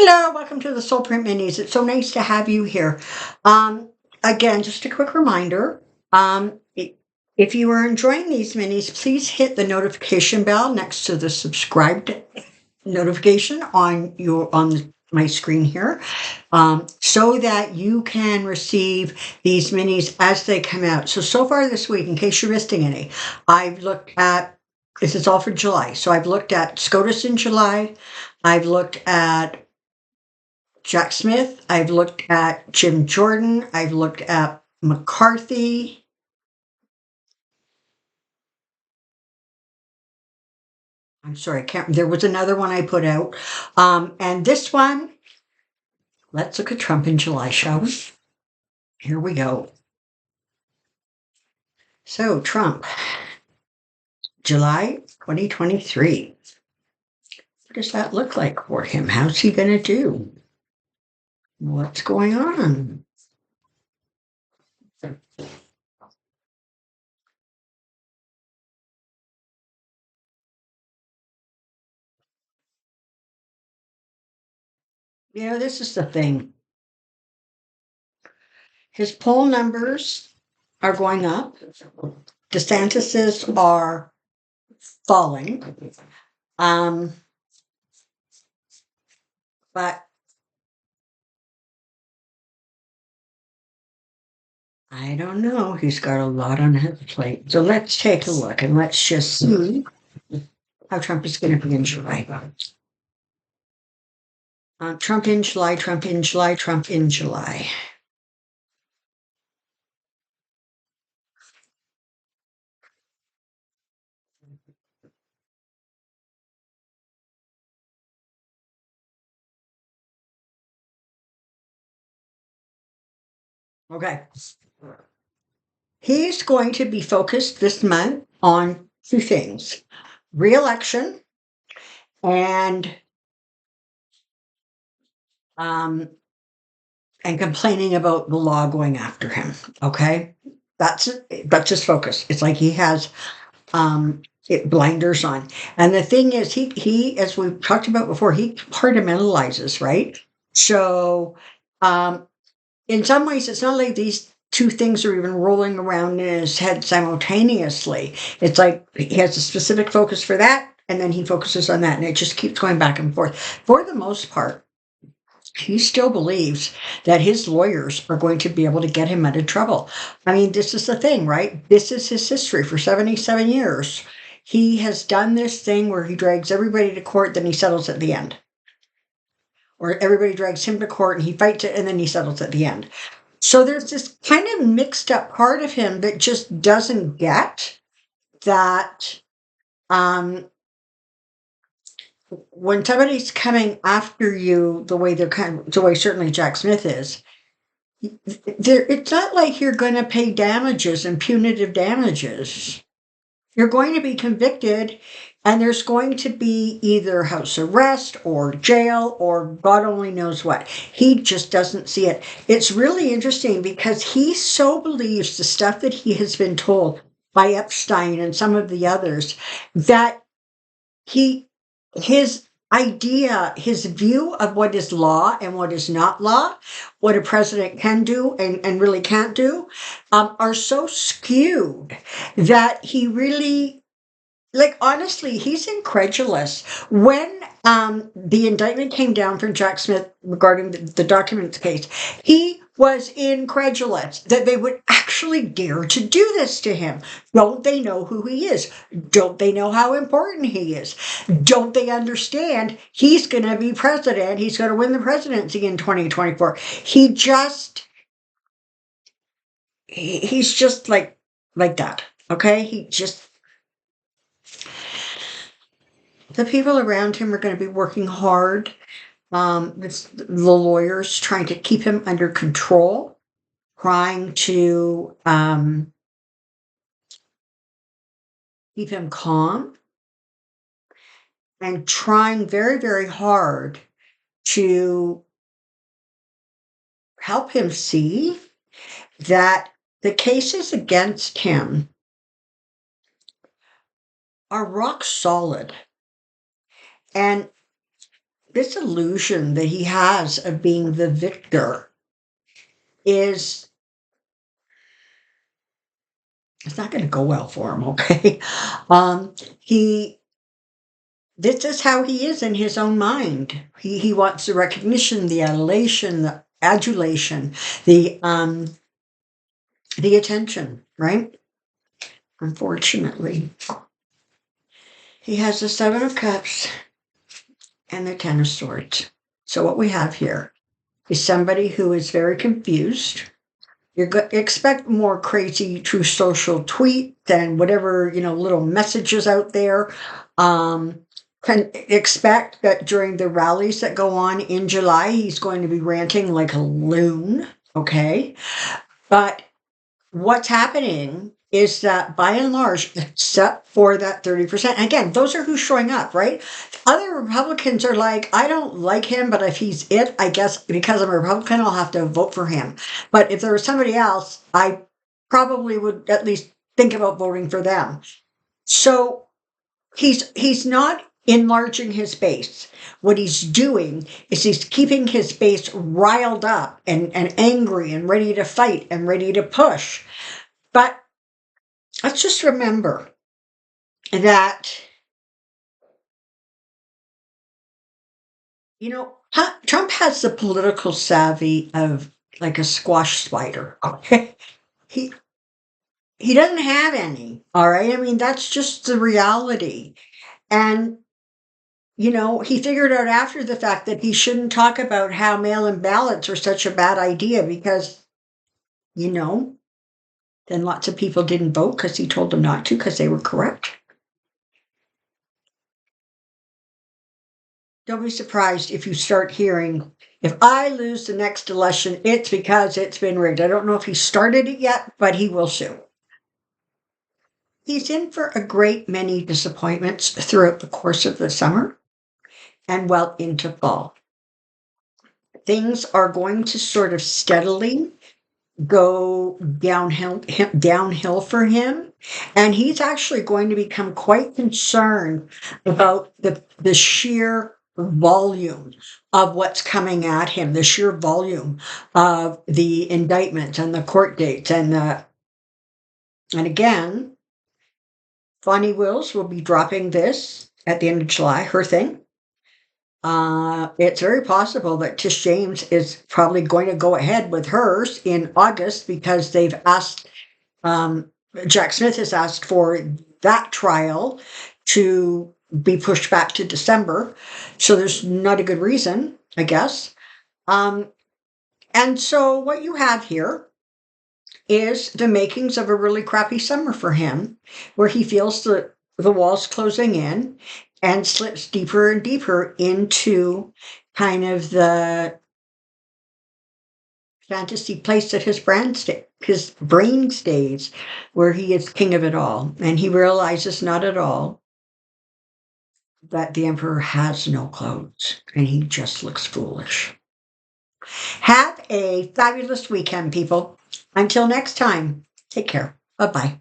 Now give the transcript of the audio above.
Hello, welcome to the Soulprint Minis. It's so nice to have you here. Again, just a quick reminder. If you are enjoying these minis, please hit the notification bell next to the subscribed notification on my screen here, so that you can receive these minis as they come out. So far this week, in case you're missing any, I've looked at this is all for July. So I've looked at SCOTUS in July. I've looked at Jack Smith. I've looked at Jim Jordan. I've looked at McCarthy. I'm sorry, I can't. There was another one I put out. And this one, let's look at Trump in July, shall we? Here we go. So, Trump, July 2023. What does that look like for him? How's he going to do? What's going on? This is the thing. His poll numbers are going up. DeSantis's are falling. But I don't know. He's got a lot on his plate. So let's take a look and let's just see how Trump is going to be in July. Trump in July, Trump in July, Trump in July. Okay. He's going to be focused this month on two things: re-election and complaining about the law going after him. Okay, that's his focus. It's like he has blinders on. And the thing is, he as we've talked about before, he compartmentalizes, right? So in some ways, it's not like these two things are even rolling around in his head simultaneously. It's like he has a specific focus for that, and then he focuses on that, and it just keeps going back and forth. For the most part, he still believes that his lawyers are going to be able to get him out of trouble. I mean, this is the thing, right? This is his history for 77 years. He has done this thing where he drags everybody to court, then he settles at the end. Or everybody drags him to court and he fights it, and then he settles at the end. So there's this kind of mixed up part of him that just doesn't get that when somebody's coming after you the way the way certainly Jack Smith is, it's not like you're going to pay damages and punitive damages. You're going to be convicted, and there's going to be either house arrest or jail or God only knows what. He just doesn't see it. It's really interesting because he so believes the stuff that he has been told by Epstein and some of the others that his idea, his view of what is law and what is not law, what a president can do and really can't do, are so skewed that he really, like, honestly, he's incredulous. When the indictment came down from Jack Smith regarding the documents case, he was incredulous that they would actually dare to do this to him. Don't they know who he is? Don't they know how important he is? Don't they understand he's going to be president? He's going to win the presidency in 2024. He's just like that. Okay? The people around him are going to be working hard. The lawyers trying to keep him under control, trying to keep him calm, and trying very, very hard to help him see that the cases against him are rock solid. And this illusion that he has of being the victor is it's not going to go well for him. Okay, he this is how he is in his own mind. He wants the recognition, the adulation, the attention, right? Unfortunately, he has the Seven of Cups and the Ten of Swords. So what we have here is somebody who is very confused. Expect more crazy true social tweet than whatever, little messages out there. Can expect that during the rallies that go on in July, he's going to be ranting like a loon. Okay. But what's happening is that by and large, except for that 30%, again, those are who's showing up, right? Other Republicans are like, I don't like him, but if he's it, I guess because I'm a Republican, I'll have to vote for him. But if there was somebody else, I probably would at least think about voting for them. So he's not enlarging his base. What he's doing is he's keeping his base riled up and angry and ready to fight and ready to push. But let's just remember that, Trump has the political savvy of like a squash spider. Okay. He he doesn't have any. All right. I mean, that's just the reality. And he figured out after the fact that he shouldn't talk about how mail-in ballots are such a bad idea because, then lots of people didn't vote because he told them not to because they were correct. Don't be surprised if you start hearing, if I lose the next election, it's because it's been rigged. I don't know if he started it yet, but he will soon. He's in for a great many disappointments throughout the course of the summer and well into fall. Things are going to sort of steadily go downhill for him, and he's actually going to become quite concerned about the sheer volume of what's coming at him, the sheer volume of the indictments and the court dates and again, Bonnie Wills will be dropping this at the end of July, her thing. It's very possible that Tish James is probably going to go ahead with hers in August because they've asked, Jack Smith has asked for that trial to be pushed back to December. So there's not a good reason, I guess. And so what you have here is the makings of a really crappy summer for him, where he feels the walls closing in and slips deeper and deeper into kind of the fantasy place that his brain stays, where he is king of it all. And he realizes not at all that the emperor has no clothes and he just looks foolish. Have a fabulous weekend, people. Until next time, take care. Bye-bye.